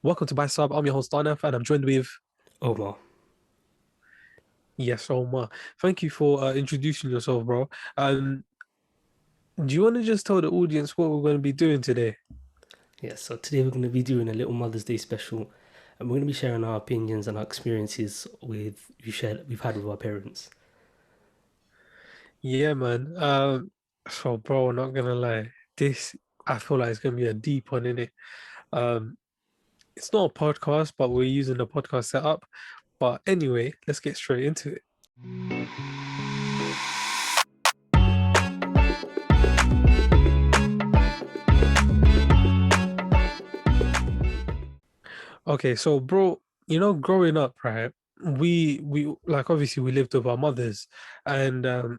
Welcome to Vibesaab. I'm your host, Ahnaf, and I'm joined with, Omar. yes, Omar. Thank you for introducing yourself, bro. Do you want to just tell the audience what we're going to be doing today? Yeah, so today we're going to be doing a little Mother's Day special, and we're going to be sharing our opinions and our experiences we've had with our parents. Yeah, man. So, bro, not gonna lie, this I feel like it's gonna be a deep one, innit? Um, it's not a podcast, but we're using the podcast setup. But anyway, let's get straight into it. Okay, so, bro, growing up, right? We like obviously we lived with our mothers, and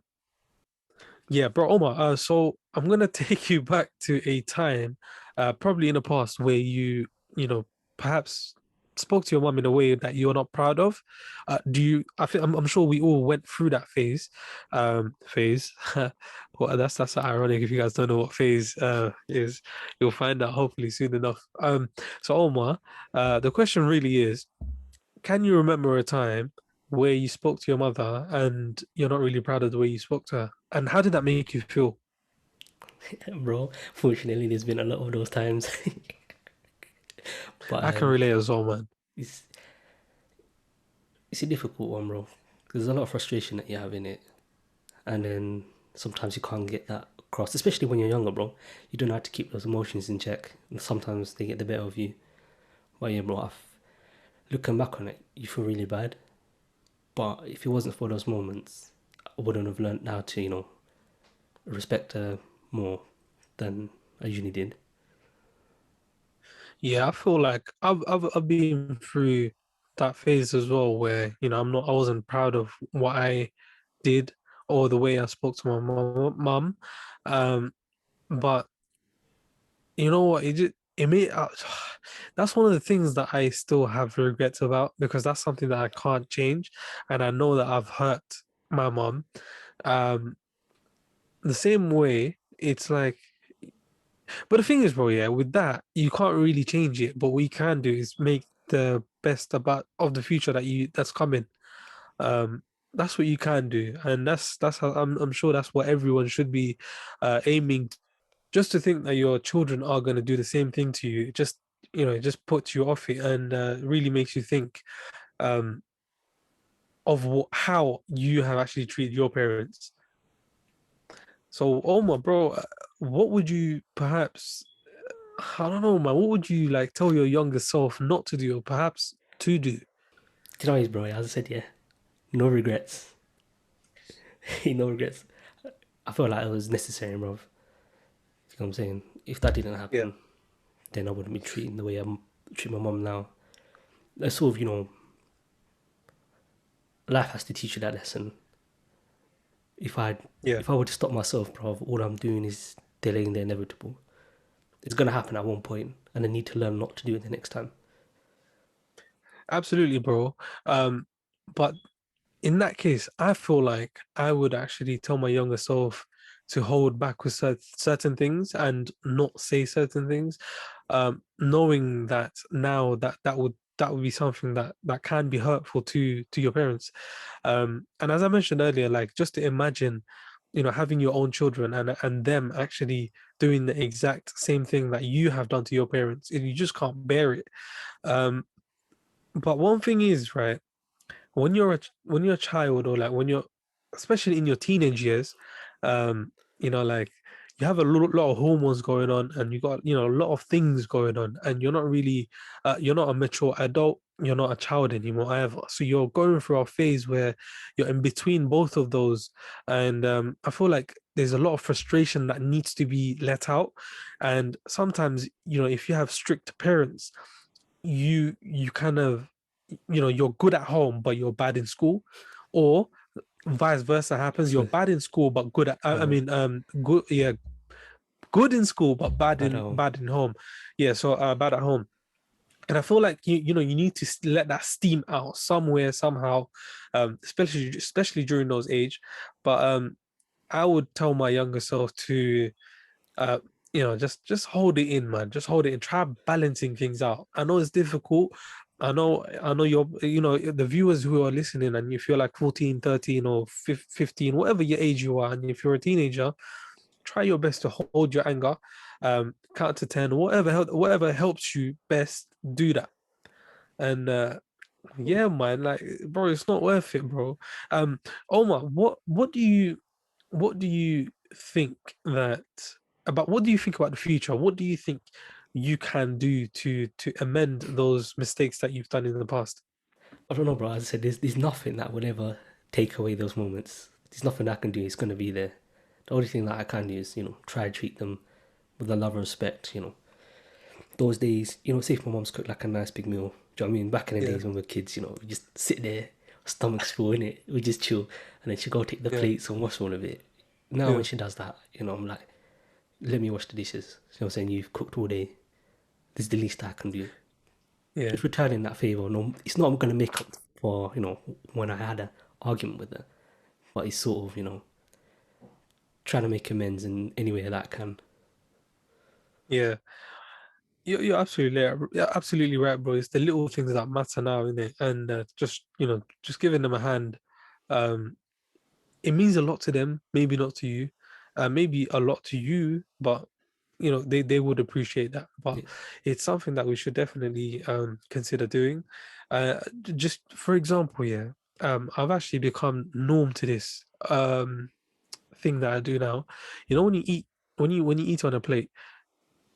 yeah, bro, Omar. So I'm gonna take you back to a time, probably in the past where you know, perhaps spoke to your mom in a way that you're not proud of. Do you? I'm sure we all went through that phase. Phase. Well, that's ironic. If you guys don't know what phase is, you'll find out hopefully soon enough. So Omar, the question really is, can you remember a time where you spoke to your mother and you're not really proud of the way you spoke to her? And how did that make you feel? Bro, fortunately, there's been a lot of those times, but I can relate as well, man. it's it's a difficult one, bro. There's a lot of frustration that you have in it, and then sometimes you can't get that across, especially when you're younger, bro. You don't know how to keep those emotions in check, and sometimes they get the better of you. But yeah, bro, looking back on it, you feel really bad. But if it wasn't for those moments, I wouldn't have learned how to, respect her more than I usually did. Yeah, I feel like I've been through that phase as well where, I wasn't proud of what I did or the way I spoke to my mum. Um, but you know what? It made that's one of the things that I still have regrets about because that's something that I can't change, and I know that I've hurt my mum. Um, the same way, it's like, but the thing is, bro, yeah, with that, you can't really change it. But what you can do is make the best about of the future that's coming. Um, that's what you can do, and that's how I'm sure that's what everyone should be aiming. Just to think that your children are going to do the same thing to you, it just puts you off it and really makes you think um, of how you have actually treated your parents. So, Omar, bro, what would you perhaps, I don't know, man, what would you like tell your younger self not to do or perhaps to do? Do you know what it is, bro? As I said, yeah, no regrets. No regrets. I felt like it was necessary, bro. You know what I'm saying? If that didn't Yeah. happen, then I wouldn't be treating the way I'm treating my mom now. That's sort of, life has to teach you that lesson. If I Yeah. if I were to stop myself, bro, all I'm doing is delaying the inevitable. It's gonna happen at one point, and I need to learn not to do it the next time. Absolutely, bro. Um, but in that case, I feel like I would actually tell my younger self to hold back with certain things and not say certain things, knowing that now that would be something that can be hurtful to your parents. And as I mentioned earlier, like just to imagine, having your own children and them actually doing the exact same thing that you have done to your parents, and you just can't bear it. Um, but one thing is, right, when you're a child or like when you're especially in your teenage years, like you have a lot of hormones going on and you got a lot of things going on and you're not a mature adult, you're not a child anymore either, so you're going through a phase where you're in between both of those. And I feel like there's a lot of frustration that needs to be let out, and sometimes if you have strict parents, you kind of you're good at home but you're bad in school, or vice versa happens, you're So, bad in school but good at I uh, mean good, yeah, good in school but bad at home. bad in home. Yeah, so bad at home. And I feel like you need to let that steam out somewhere somehow, especially during those age. But I would tell my younger self to just hold it in, man. Just hold it in. Try balancing things out. I know it's difficult. I know the viewers who are listening, and if you're like 14, 13, or 15, whatever your age you are, and if you're a teenager, try your best to hold your anger. Count to 10, whatever helps you best, do that. And yeah, man, like, bro, it's not worth it, bro. Omar, what do you think that what do you think about the future? What do you think you can do to amend those mistakes that you've done in the past? I don't know, bro. As I said, there's nothing that would ever take away those moments. There's nothing I can do. It's gonna be there. The only thing that I can do is, try to treat them with a love and respect. Those days, say if my mom's cooked like a nice big meal. Do you know what I mean? Back in the Yeah, days when we were kids, we just sit there, stomachs full in it. We just chill, and then she go take the yeah, plates and wash all of it. Now yeah, when she does that, I'm like, let me wash the dishes. You know what I'm saying? You've cooked all day. This is the least I can do. yeah, Just returning that favor. No, it's not going to make up for when I had an argument with her, but it's sort of trying to make amends in any way that I can. yeah. You're absolutely right, bro. It's the little things that matter now, innit? And just giving them a hand. Um, it means a lot to them, maybe not to you, maybe a lot to you, but they would appreciate that. But Yeah. it's something that we should definitely consider doing. Just for example, yeah, I've actually become norm to this thing that I do now. When you eat when you eat on a plate,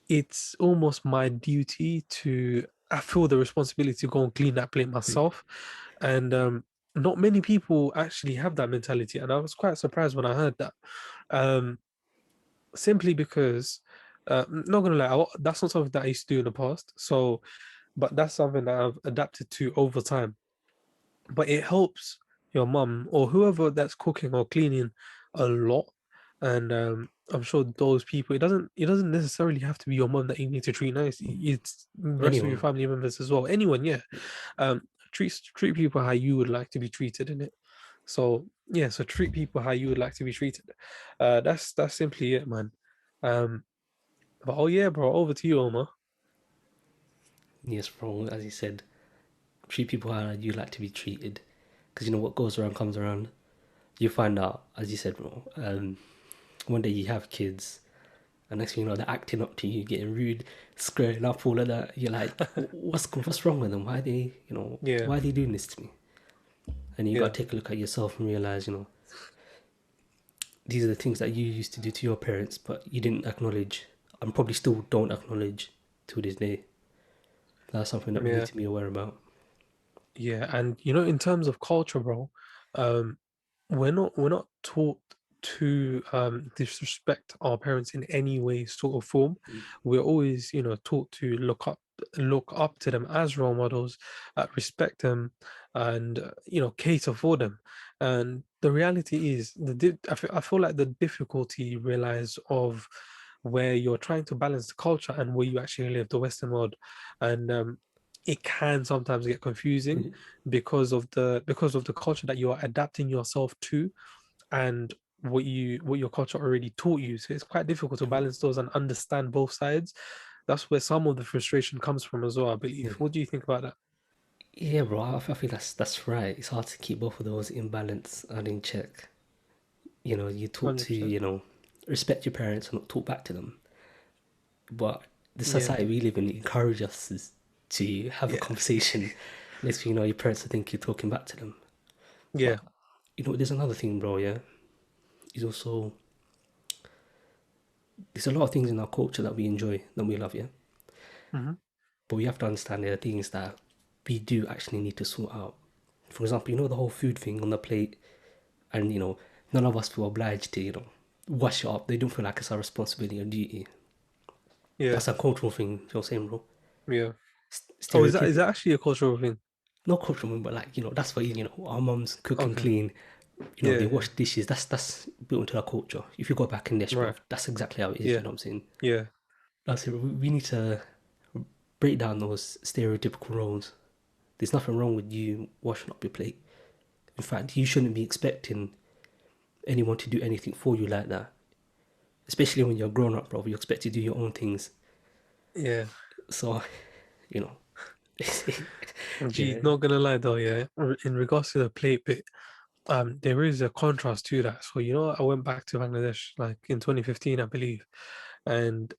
it's almost my duty to. I feel the responsibility to go and clean that plate myself, and not many people actually have that mentality, and I was quite surprised when I heard that. Um, Simply because, not gonna lie, that's not something that I used to do in the past. So, but that's something that I've adapted to over time. But it helps your mum or whoever that's cooking or cleaning a lot. And I'm sure those people, it doesn't necessarily have to be your mum that you need to treat nice. It's the rest of your Anyone, family members as well. Anyone, yeah. Um, treat people how you would like to be treated in it. So yeah, so treat people how you would like to be treated. That's simply it, man. Um, but oh yeah, bro, over to you, Omar. yes, bro. As you said, treat people how you like to be treated, because what goes around comes around. You find out, as you said, bro. One day you have kids, and next thing you know, they're acting up to you, getting rude, squaring up, all of that. You're like, what's wrong with them? Yeah, Why are they doing this to me? And you yeah, got to take a look at yourself and realize, these are the things that you used to do to your parents, but you didn't acknowledge, and probably still don't acknowledge to this day. That's something that we need yeah. to be aware about. Yeah, and in terms of culture, bro, um, we're not taught to disrespect our parents in any way, sort of form. Mm. We're always, taught to look up to them as role models, respect them, and cater for them. And the reality is, I feel like the difficulty relies of where you're trying to balance the culture and where you actually live, the Western world, and it can sometimes get confusing Mm. because of the culture that you are adapting yourself to, and what your culture already taught you. So it's quite difficult to balance those and understand both sides. That's where some of the frustration comes from as well, I believe. Yeah, What do you think about that? yeah, bro. I feel that's right. It's hard to keep both of those in balance and in check. You taught to 100%. respect your parents and not talk back to them, but the Yeah, society we live in encourages us to have a yeah, conversation. Next thing you know, your parents will think you're talking back to them. yeah. But there's another thing, bro. Yeah, is also there's a lot of things in our culture that we enjoy, that we love. Yeah, Hmm. but we have to understand there are things that we do actually need to sort out. For example, the whole food thing on the plate, and none of us feel obliged to wash it up. They don't feel like it's our responsibility or duty. Yeah, That's a cultural thing. You know what I'm saying, bro? yeah. Oh, is Stereotypical. that actually a cultural thing? No cultural, but like that's what our mums cook and Okay. clean. Yeah, They yeah. wash dishes. That's built into our culture. If you go back in this, bro, Right. that's exactly how it is. You Yeah, know what I'm saying? yeah, That's it. We need to break down those stereotypical roles. There's nothing wrong with you washing up your plate. In fact, you shouldn't be expecting anyone to do anything for you like that. especially when you're grown up, bro. You expect to do your own things. Yeah. So, you know, Gee, yeah. not gonna lie though, yeah. In regards to the plate bit, there is a contrast to that. So, I went back to Bangladesh like in 2015, I believe. And,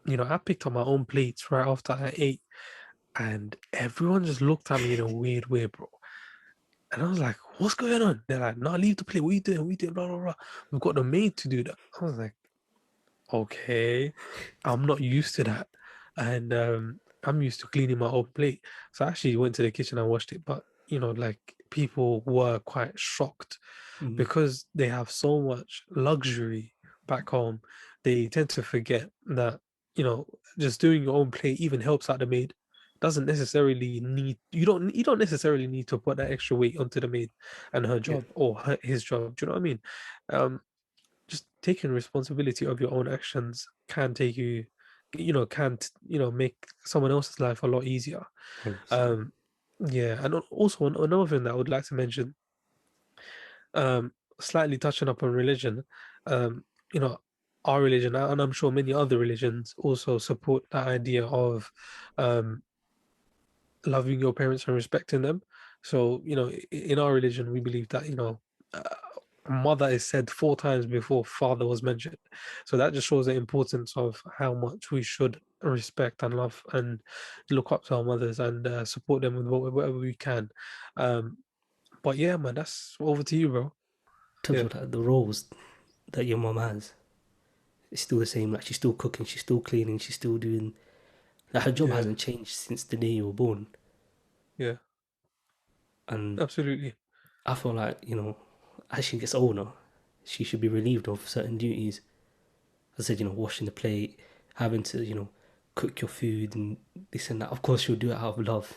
I picked up my own plates right after I ate, and everyone just looked at me in a weird way, bro. And I was like, what's going on? They're like, no, leave the plate. What are you doing? What are you doing? Blah, blah, blah. We've got the maid to do that. I was like, okay, I'm not used to that. And I'm used to cleaning my own plate. So I actually went to the kitchen and washed it. But, like people were quite shocked Mm, because they have so much luxury back home. They tend to forget that, just doing your own plate even helps out the maid. Doesn't necessarily need you don't necessarily need to put that extra weight onto the maid and her yeah, job or his job. Do you know what I mean? Um, just taking responsibility of your own actions can take you, make someone else's life a lot easier. 100%. Um, yeah, and also another thing that I would like to mention, um, slightly touching up on religion, um, you know, our religion, and I'm sure many other religions also support that idea of um, loving your parents and respecting them. So, in our religion, we believe that, uh, mother is said four times before father was mentioned. So that just shows the importance of how much we should respect and love and look up to our mothers and support them with whatever we can. Um, but yeah, man, that's over to you, bro. In terms Yeah, of like, the roles that your mom has, it's still the same. Like she's still cooking, she's still cleaning, she's still doing. Like her job yeah, hasn't changed since the day you were born. yeah, And absolutely. I feel like as she gets older, she should be relieved of certain duties. As I said, washing the plate, having to cook your food and this and that. Of course, she'll do it out of love.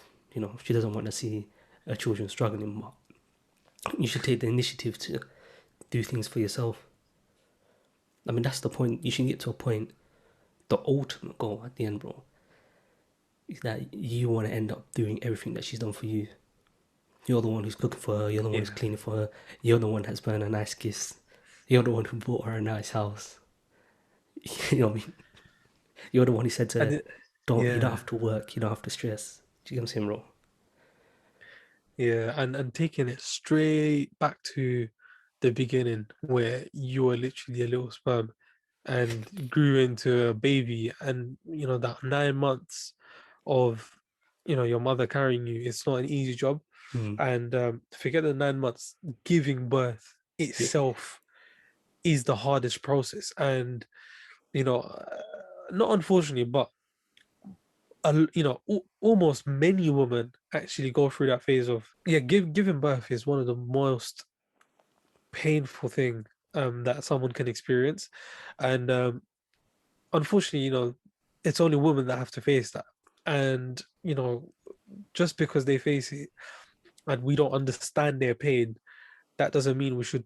She doesn't want to see her children struggling, but you should take the initiative to do things for yourself. I mean, that's the point. You should get to a point. The ultimate goal at the end, bro, is that you want to end up doing everything that she's done for you. You're the one who's cooking for her. You're the one who's Yeah, cleaning for her. You're the one that's buying her nice gifts. You're the one who bought her a nice house. You know what I mean? You're the one who said to and her, you don't yeah, have to work. You don't have to stress. Do you get what I'm saying, bro? yeah, and taking it straight back to the beginning where you were literally a little sperm and grew into a baby, and that 9 months of your mother carrying you, it's not an easy job. Mm, And forget the 9 months, giving birth yeah. itself is the hardest process. And you know not unfortunately, but almost many women actually go through that phase of, yeah, giving birth is one of the most painful thing that someone can experience. And unfortunately, it's only women that have to face that. And just because they face it and we don't understand their pain, that doesn't mean we should,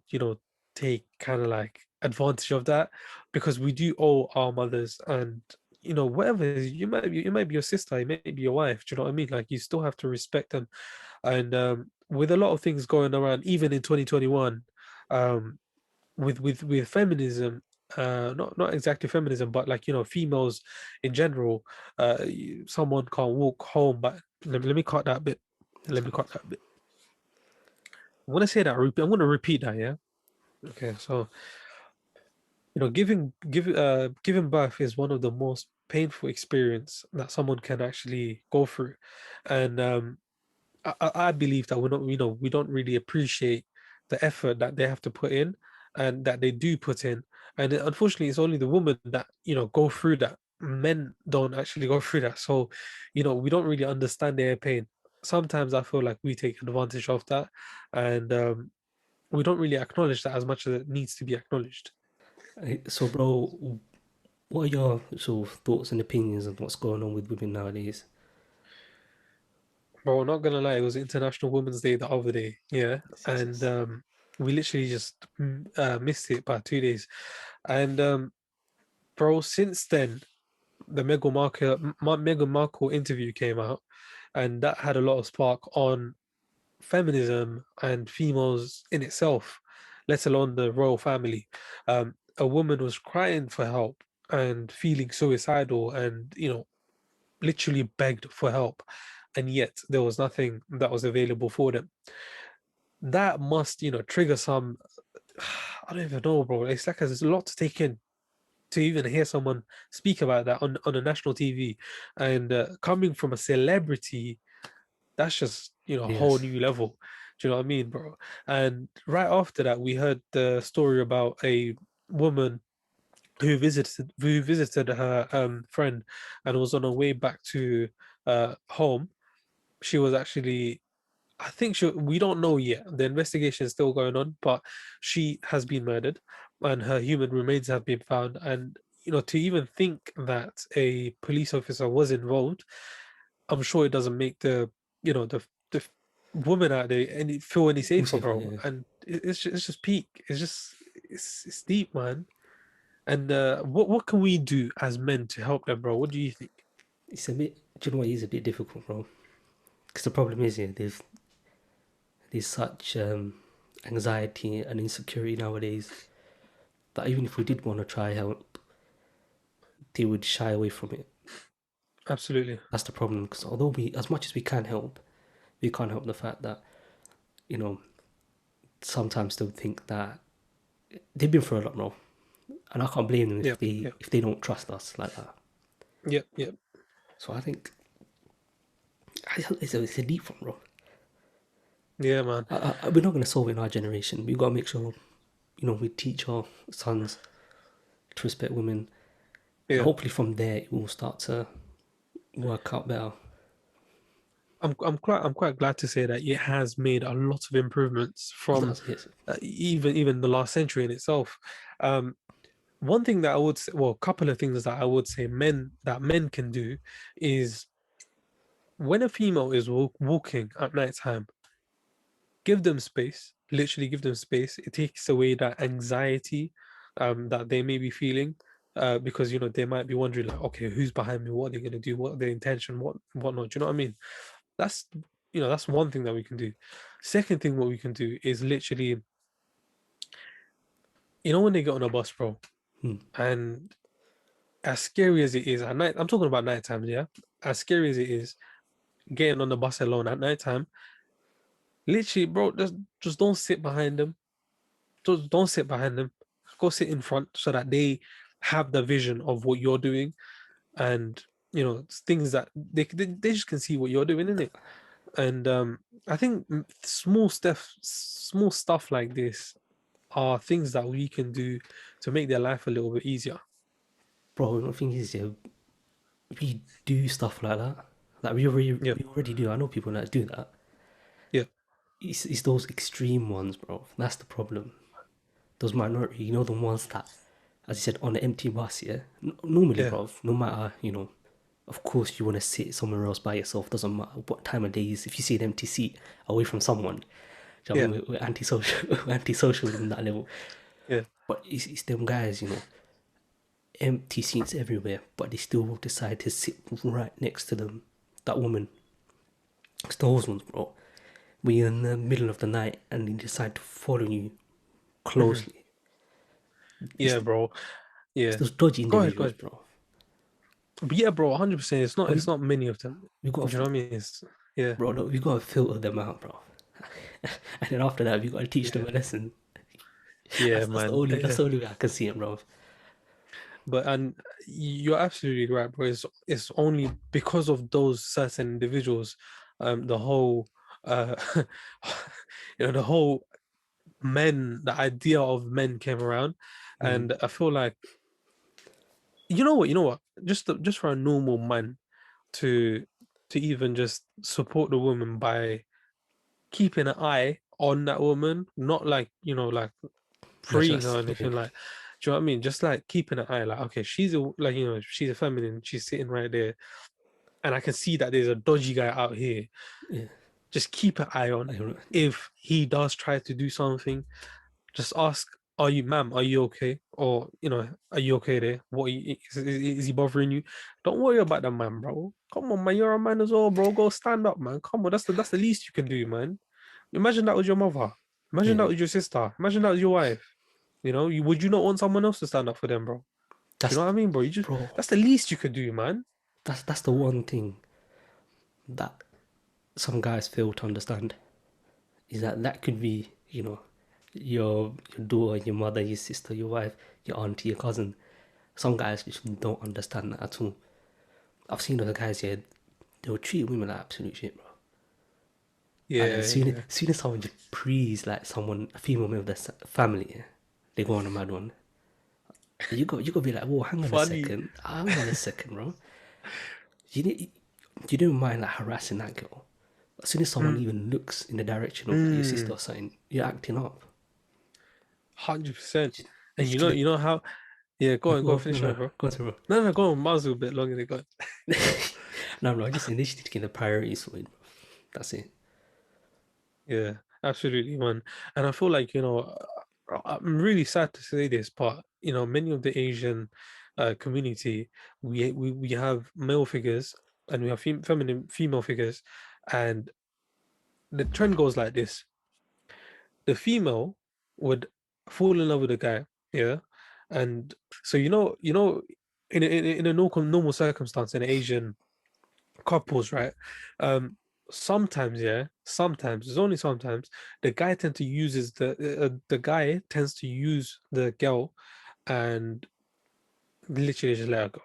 take kind of like advantage of that, because we do owe our mothers. And whatever it is, you might be your sister, it may be your wife. Do you know what I mean? Like, you still have to respect them. And with a lot of things going around, even in 2021, um, with feminism, not exactly feminism, but like females in general, someone can't walk home. But let me cut that bit. That's Let me fine. cut that bit. I'm gonna say that. I'm gonna repeat that. Yeah. Okay. So giving birth is one of the most painful experience that someone can actually go through. And I believe that we don't really appreciate the effort that they have to put in and that they do put in. And unfortunately, it's only the women that go through that. Men don't actually go through that. So we don't really understand their pain. Sometimes I feel like we take advantage of that, and we don't really acknowledge that as much as it needs to be acknowledged. So, bro, what are your sort of thoughts and opinions on what's going on with women nowadays? Bro, not gonna lie, it was International Women's Day the other day, yeah, Yes, yes, and yes. we literally just missed it by 2 days. And bro, since then, the Meghan Markle interview came out, and that had a lot of spark on feminism and females in itself, let alone the royal family. a woman was crying for help and feeling suicidal and, literally begged for help, and yet there was nothing that was available for them. That must, trigger some, I don't even know, bro. It's like there's a lot to take in to even hear someone speak about that on a national TV, and coming from a celebrity, that's just a whole Yes. new level. Do you know what I mean, bro? And right after that, we heard the story about a woman who visited her friend and was on her way back to home. She was actually, I think we don't know yet. The investigation is still going on, but she has been murdered and her human remains have been found. And, to even think that a police officer was involved, I'm sure it doesn't make the woman out there feel any Feel safer, safer, bro. yeah. And it's just peak. It's deep, man. And what can we do as men to help them, bro? What do you think? It's a bit, do you know what, it is a bit difficult, bro. Because the problem is, yeah, there's such anxiety and insecurity nowadays that even if we did want to try help, they would shy away from it. Absolutely. That's the problem. Because although we, as much as we can help, we can't help the fact that, you know, sometimes they'll think that they've been through a lot, bro. And I can't blame them Yep. Yep. if they don't trust us like that. Yep. Yep. So I think it's a deep one, bro. Yeah, man. We're not going to solve it in our generation. We've got to make sure, we teach our sons to respect women, and Yeah. hopefully from there it will start to work out better. I'm quite glad to say that it has made a lot of improvements It from does, yes. even the last century in itself. Um, One thing that I would say, well, a couple of things that I would say men can do is when a female is walking at nighttime, give them space, literally give them space. It takes away that anxiety that they may be feeling. Because they might be wondering like, okay, who's behind me? What are they gonna do? What are their intention? Whatnot? Do you know what I mean? That's that's one thing that we can do. Second thing what we can do is literally, when they get on a bus, bro, Hmm. and as scary as it is at night, I'm talking about night times, yeah. As scary as it is, getting on the bus alone at night time, literally, bro, just don't sit behind them. Just don't sit behind them. Go sit in front so that they have the vision of what you're doing, and things that they just can see what you're doing in it. And I think small stuff like this are things that we can do to make their life a little bit easier. Bro, the thing is, yeah, we do stuff like that. Like Yeah, we already do. I know people that do that. yeah, It's those extreme ones, bro. That's the problem. Those minority, the ones that, as you said, on the empty bus, yeah. Normally, yeah, bro, no matter, of course you want to sit somewhere else by yourself. Doesn't matter what time of day is. If you see an empty seat away from someone, do you know yeah, what I mean? We're antisocial, we're antisocial in that level. yeah. But it's them guys, empty seats everywhere, but they still decide to sit right next to them. That woman. It's those ones, bro. We're in the middle of the night and they decide to follow you Mhm. closely. It's, Yeah, bro. it's Yeah. those dodgy Go ahead, go individuals, ahead. bro. But yeah, bro, 100%. It's not. But It's not many of them. we Do got you know to, what I mean? Yeah, bro, look, we got to filter them out, bro. And then after that, we got to teach them yeah, a lesson. yeah, That's the man. only that's Yeah. the only way I can see it, bro. But and you're absolutely right, bro. It's only because of those certain individuals, the whole, the whole the idea of men came around, Mm. and I feel like you know what, just for a normal man to even just support the woman by keeping an eye on that woman, not like like Not freeing her or just yeah, anything like. Do you know what I mean? Just like keeping an eye, like okay, she's a like she's a feminine, she's sitting right there, and I can see that there's a dodgy guy out here. yeah. Just keep an eye on. If he does try to do something, just ask, "Are you, ma'am? Are you okay? Or are you okay there? Is he bothering you? Don't worry about that man, bro. Come on, man. You're a man as well, bro. Go stand up, man. Come on, that's the least you can do, man. Imagine that was your mother. Imagine Yeah, that was your sister. Imagine that was your wife. You know, would you not want someone else to stand up for them, bro? Do you know That's what I mean, bro? You just bro. that's the least you could do, man. That's the one thing that some guys fail to understand is that that could be, your daughter, your mother, your sister, your wife, your auntie, your cousin. Some guys just don't understand that at all. I've seen other guys here, they'll treat women like absolute shit, bro. And then Yeah, yeah. soon as someone just breathes like someone, a female member of their family, yeah, they go on a mad one. You got to be like, whoa, Funny. hang on a second, bro. You didn't you don't mind like harassing that girl. As soon as someone Mm, even looks in the direction of like your sister mm, or something, you're acting up. 100%. You And just gonna you know how. Yeah, go on, no, finish up, bro. go on, bro. No, go on. Muzzle a bit longer. They got. No, bro. I just initially to get the priorities sorted, bro. That's it. Yeah, absolutely, man. And I feel like, I'm really sad to say this, but many of the Asian community, we have male figures and we have feminine female figures, and the trend goes like this: the female would fall in love with a guy, yeah, and so in a normal circumstance in Asian couples, right? Sometimes, yeah, sometimes it's only sometimes the guy tends to use the girl and literally just let her go.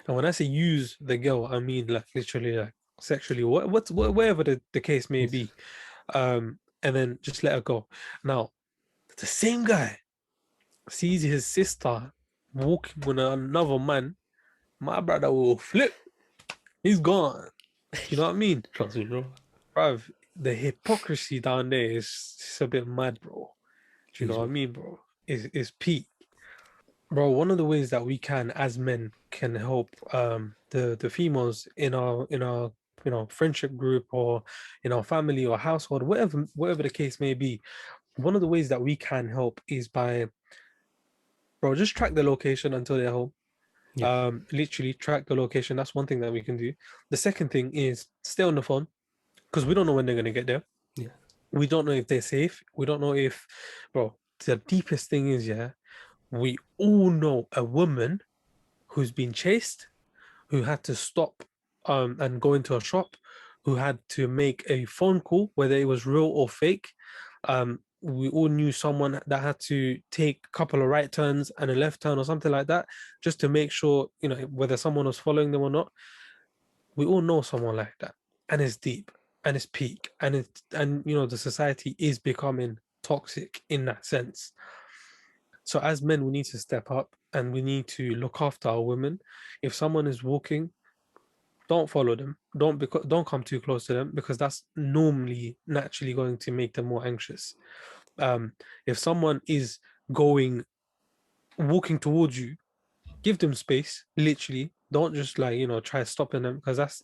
And when I say use the girl, I mean like literally like sexually, whatever the case may Yes. be. And then just let her go. Now, the same guy sees his sister walking with another man, my brother will flip. He's gone. Do you know what I mean? Trust me, bro. Bruv, the hypocrisy down there is it's a bit mad, bro. Do you know Jeez, what I bro. mean, bro? Is peak. Bro, one of the ways that we can, as men, can help the females in our friendship group or in our family or household, whatever the case may be, one of the ways that we can help is by, bro, just track the location until they're home. Yeah, Literally track the location. That's one thing that we can do. The second thing is stay on the phone because we don't know when they're gonna get there. yeah. We don't know if they're safe. We don't know if, bro, the deepest thing is, yeah, we all know a woman who's been chased, who had to stop and go into a shop, who had to make a phone call, whether it was real or fake. We all knew someone that had to take a couple of right turns and a left turn or something like that, just to make sure, whether someone was following them or not. We all know someone like that, and it's deep and it's peak and the society is becoming toxic in that sense. So as men, we need to step up and we need to look after our women. If someone is walking, don't follow them. Don't come too close to them because that's normally naturally going to make them more anxious. If someone is going walking towards you, give them space. Literally, don't just like try stopping them because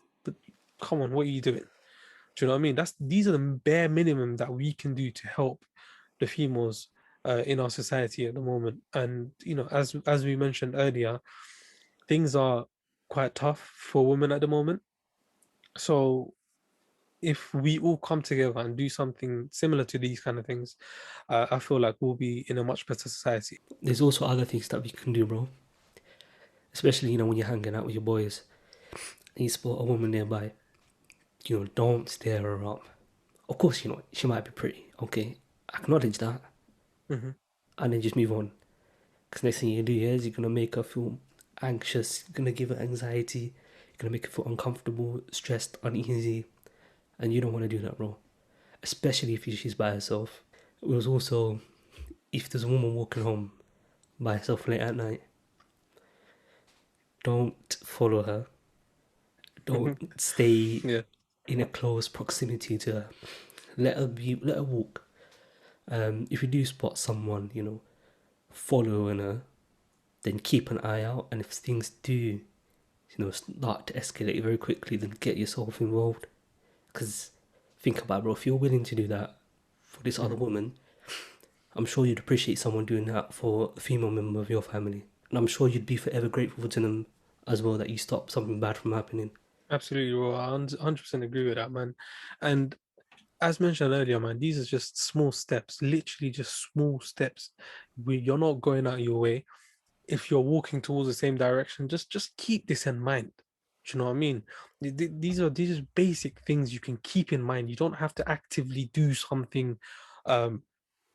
come on, what are you doing? Do you know what I mean? These are the bare minimum that we can do to help the females in our society at the moment. And as we mentioned earlier, things are quite tough for women at the moment. So if we all come together and do something similar to these kind of things, I feel like we'll be in a much better society. There's also other things that we can do, bro. Especially, when you're hanging out with your boys and you spot a woman nearby, don't stare her up. Of course, she might be pretty. Okay, acknowledge that Hmm. and then just move on. Because next thing you do is you're gonna make her feel anxious. You're gonna give her anxiety. You're gonna make her feel uncomfortable, stressed, uneasy, and you don't want to do that, bro. Especially if she's by herself. It was also if there's a woman walking home by herself late at night, don't follow her. Hmm. Don't stay Yeah. in a close proximity to her. Let her walk. If you do spot someone, following her, then keep an eye out. And if things do, start to escalate very quickly, then get yourself involved. Because think about it, bro. If you're willing to do that for this other Hmm. woman, I'm sure you'd appreciate someone doing that for a female member of your family. And I'm sure you'd be forever grateful to them as well that you stopped something bad from happening. Absolutely, well, I 100% agree with that, man. And as mentioned earlier, man, these are just small steps, literally just small steps. You're not going out your way. If you're walking towards the same direction, just keep this in mind. Do you know what I mean? These are basic things you can keep in mind. You don't have to actively do something um,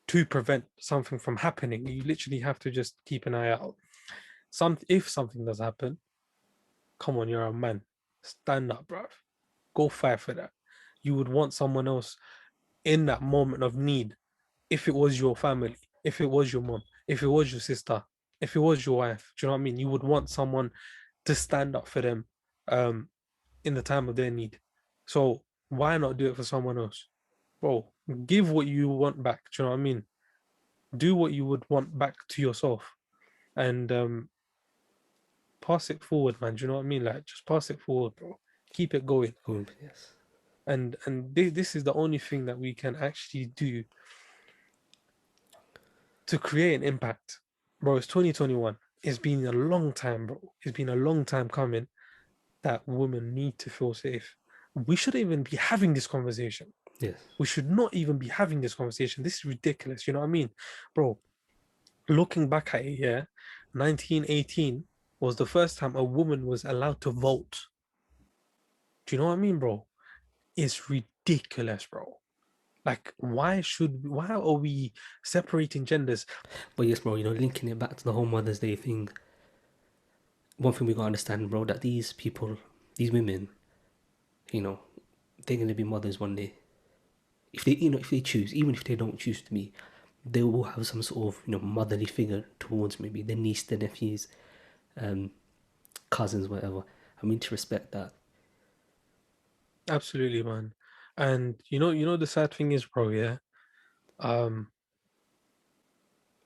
to prevent something from happening. You literally have to just keep an eye out. If something does happen, come on, you're a man. Stand up, bruv. Go fight for that. You would want someone else in that moment of need, if it was your family, if it was your mom, if it was your sister, if it was your wife, do you know what I mean? You would want someone to stand up for them um, in the time of their need. So why not do it for someone else? Bro, give what you want back. Do you know what I mean? Do what you would want back to yourself and pass it forward, man. Do you know what I mean? Like just pass it forward, bro. Keep it going. Oh, yes. This is the only thing that we can actually do to create an impact. Bro, it's 2021. It's been a long time, bro. It's been a long time coming that women need to feel safe. We shouldn't even be having this conversation. Yes. We should not even be having this conversation. This is ridiculous. You know what I mean? Bro, looking back at it, yeah, 1918 was the first time a woman was allowed to vote. Do you know what I mean, bro? It's ridiculous, bro. Like, why are we separating genders? But yes, bro, linking it back to the whole Mother's Day thing, one thing we gotta understand, bro, that these people, these women, you know, they're gonna be mothers one day. If they, if they choose, even if they don't choose to be, they will have some sort of, motherly figure towards maybe their niece, their nephews, um, cousins, whatever. I mean, to respect that. Absolutely, man. And you know the sad thing is, bro, yeah. Um,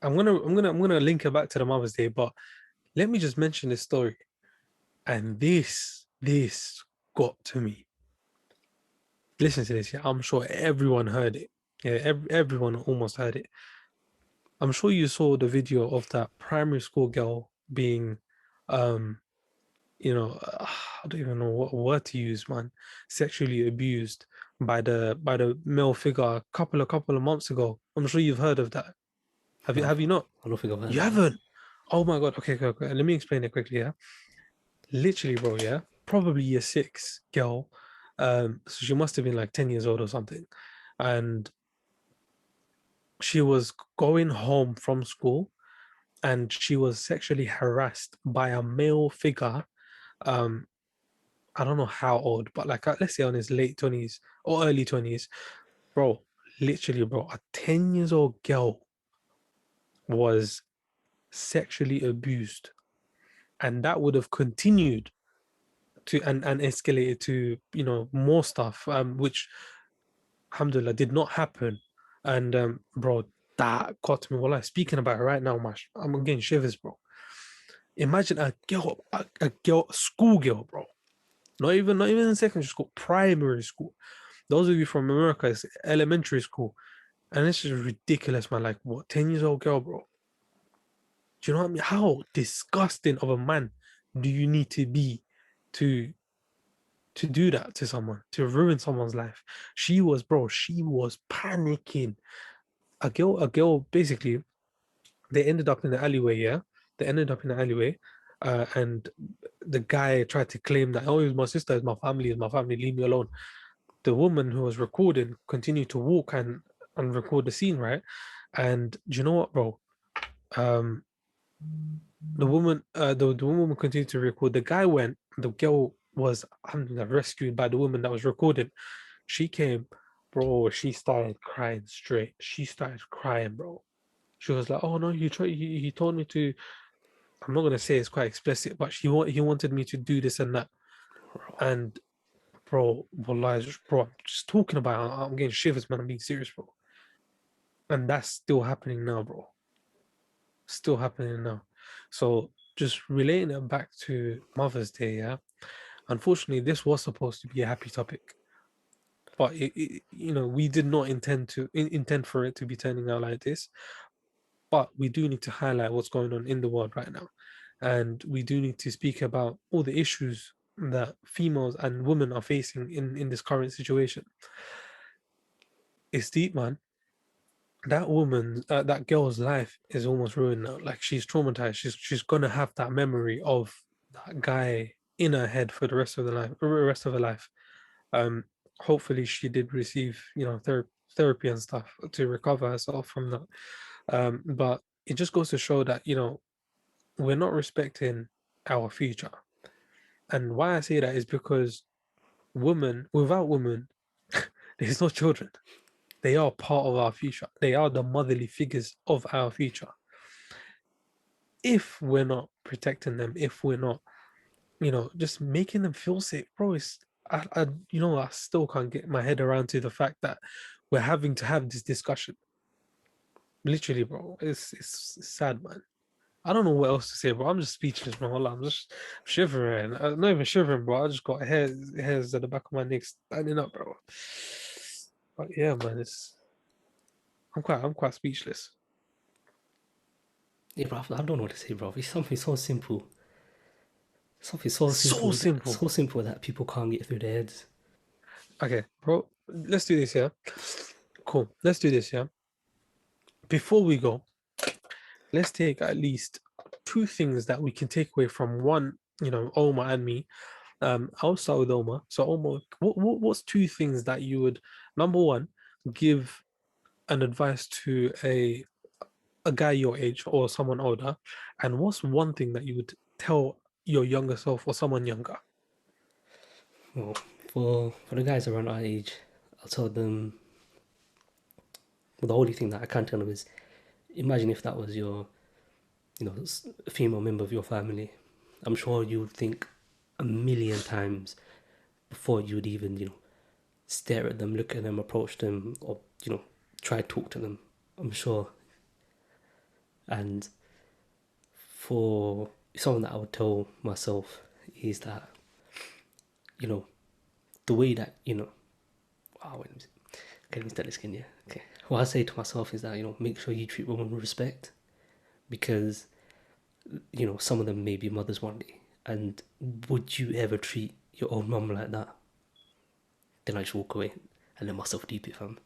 I'm gonna link it back to the Mother's Day, but let me just mention this story. And this got to me. Listen to this, yeah. I'm sure everyone heard it. Yeah, everyone almost heard it. I'm sure you saw the video of that primary school girl being, um, I don't even know what word to use, man. Sexually abused by the male figure a couple of months ago. I'm sure you've heard of that. Have you No, have you not? I don't think I've heard You of that. haven't? Oh my God. Okay, okay, okay. Let me explain it quickly, yeah. Literally, bro, yeah. Probably year six girl. So she must have been like 10 years old or something. And she was going home from school and she was sexually harassed by a male figure. Um, I don't know how old, but like let's say on his late 20s or early 20s, bro. Literally, bro, a 10 years old girl was sexually abused, and that would have continued to and escalated to more stuff, which alhamdulillah did not happen. And bro, that got me. Well, speaking about it right now, I'm getting shivers, bro. Imagine a schoolgirl, bro. Not even in secondary school, primary school. Those of you from America, it's elementary school. And this is ridiculous, man. Like, what, 10 years old girl, bro? Do you know what I mean? How disgusting of a man do you need to be to do that to someone, to ruin someone's life? She was panicking. A girl, basically, they ended up in the alleyway, yeah? They ended up in the alleyway. And the guy tried to claim that, oh, it was my sister, it's my family, leave me alone. The woman who was recording continued to walk and record the scene, right? And do you know what, bro? Um, the woman continued to record. The guy went. The girl was rescued by the woman that was recording. She came, bro. She started crying straight. She started crying, bro. She was like, "Oh no, he told me to." I'm not gonna say it's quite explicit, but he wanted me to do this and that. And bro, wallahi, bro, I'm just talking about it, I'm getting shivers, man. I'm being serious, bro. And that's still happening now, bro. Still happening now. So just relating it back to Mother's Day, yeah. Unfortunately, this was supposed to be a happy topic, but we did not intend for it to be turning out like this. But we do need to highlight what's going on in the world right now, and we do need to speak about all the issues that females and women are facing in this current situation. it's deep, man. That woman, that girl's life is almost ruined now. Like she's traumatized. She's gonna have that memory of that guy in her head for the rest of the life, rest of her life. Um, Hopefully she did receive, therapy and stuff to recover herself from that. But it just goes to show that, we're not respecting our future. And why I say that is because without women, there's no children. They are part of our future. They are the motherly figures of our future. If we're not protecting them, if we're not, just making them feel safe, bro, I still can't get my head around to the fact that we're having to have this discussion. Literally, bro, it's sad, man. I don't know what else to say, bro. I'm just speechless, bro. Hold on, I'm just shivering. I'm not even shivering, bro. I just got hairs at the back of my neck standing up, bro. But yeah, man, I'm quite speechless. Yeah, bro, I don't know what to say, bro. It's something so simple. Something so So simple. simple that people can't get through their heads. Okay, bro. Let's do this, yeah. Cool. Let's do this, yeah. Before we go, let's take at least two things that we can take away from one, Omar and me. I'll start with Omar. So Omar, what's two things that you would, number one, give an advice to a guy your age or someone older, and what's one thing that you would tell your younger self or someone younger? Well, for the guys around our age, I'll tell them. Well, the only thing that I can tell them is, imagine if that was your, a female member of your family. I'm sure you would think a million times before you would even, stare at them, look at them, approach them, or try to talk to them. I'm sure. And for someone that I would tell myself is that, you know, the way that, oh, wait, okay, let me start this again, yeah. Okay. What I say to myself is that, make sure you treat women with respect because, some of them may be mothers one day. And would you ever treat your own mum like that? Then I just walk away and let myself deep it, fam.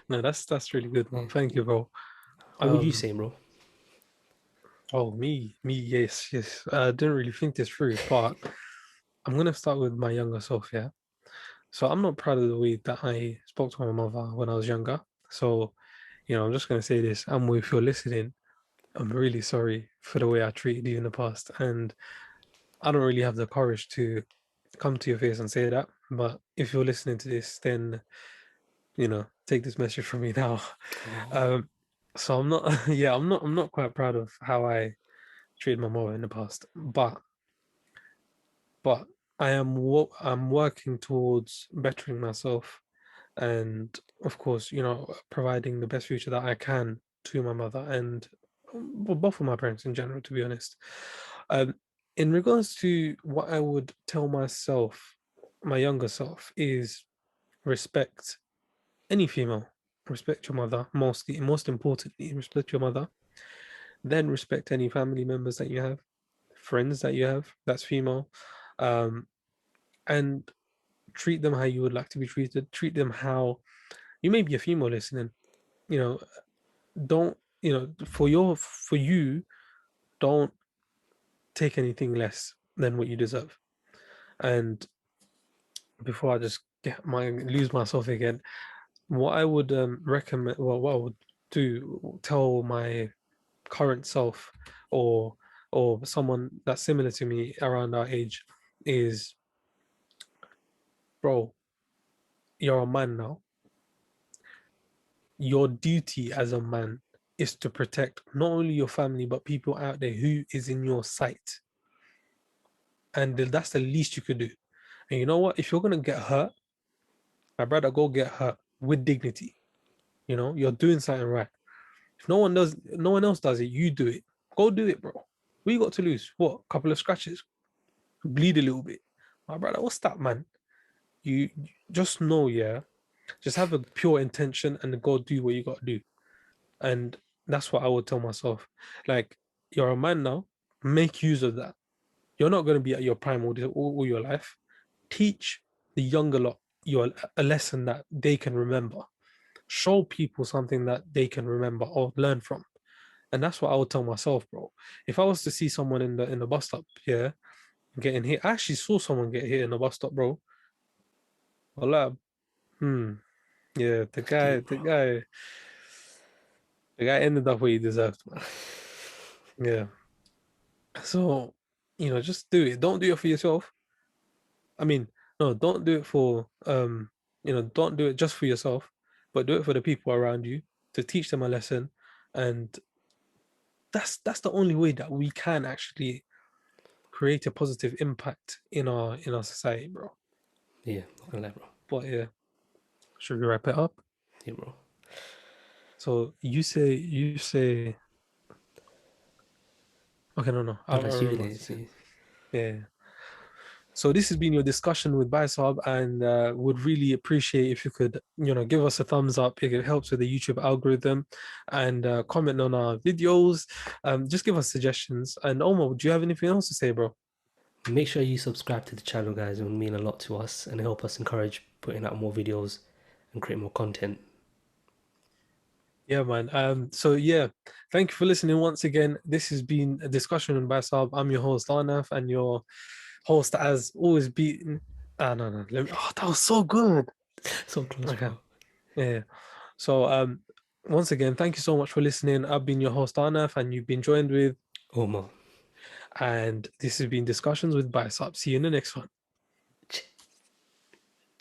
No, that's really good, man. Thank you, bro. What would you Um, say, bro? oh, me, yes, yes. I didn't really think this through, but I'm gonna start with my younger self, yeah. So I'm not proud of the way that I spoke to my mother when I was younger. So, I'm just gonna say this. And if you're listening, I'm really sorry for the way I treated you in the past. And I don't really have the courage to come to your face and say that. But if you're listening to this, then, take this message from me now. Oh, Um, so I'm not, yeah, I'm not quite proud of how I treated my mother in the past. But I'm working towards bettering myself and of course, providing the best future that I can to my mother and well, both of my parents in general, to be honest. Um, in regards to what I would tell myself, my younger self, is respect any female, respect your mother, most importantly, respect your mother, then respect any family members that you have, friends that you have, that's female, um, and treat them how you would like to be treated, treat them how you may be a female listening, you know, don't for you don't take anything less than what you deserve. And before I just get my lose myself again, what I would recommend, well, what I would do, tell my current self or someone that's similar to me around our age is, bro, you're a man now. Your duty as a man is to protect not only your family but people out there who is in your sight, and that's the least you could do. And you know what? If you're gonna get hurt, my brother, go get hurt with dignity. You're doing something right. If no one else does it, you do it. Go do it, bro. What you got to lose? What? A couple of scratches, bleed a little bit. My brother, what's that, man? You just know, yeah. Just have a pure intention and go do what you got to do. And that's what I would tell myself. Like, you're a man now. Make use of that. You're not going to be at your prime all your life. Teach the younger lot. you a lesson that they can remember. Show people something that they can remember or learn from. And that's what I would tell myself, bro. If I was to see someone in the bus stop, yeah, getting hit. I actually saw someone get hit in the bus stop, bro. Wallah, yeah, Deep, bro. the guy ended up where he deserved, man. Yeah. So, just do it. Don't do it for yourself. I mean, no, don't do it for don't do it just for yourself, but do it for the people around you to teach them a lesson. And that's the only way that we can actually create a positive impact in our society, bro. Yeah, not gonna lie, bro. But yeah, should we wrap it up? Yeah, bro. So you say okay, no, No, I that's you, remember what innit? you said. See. Yeah. So this has been your discussion with Vibesaab, and would really appreciate if you could, give us a thumbs up. It helps with the YouTube algorithm, and comment on our videos. Just give us suggestions. And Omar, do you have anything else to say, bro? Make sure you subscribe to the channel, guys. It would mean a lot to us and help us encourage putting out more videos and create more content. Yeah, man. So yeah, thank you for listening once again. This has been a discussion on Vibesaab. I'm your host, Arnaf, and your host as always beaten. Ah, no, no. Oh, that was so good. So close, Okay. bro. Yeah. So once again, thank you so much for listening. I've been your host, Arnaf, and you've been joined with, Omar. and this has been Discussions with Vibesaab. See you in the next one.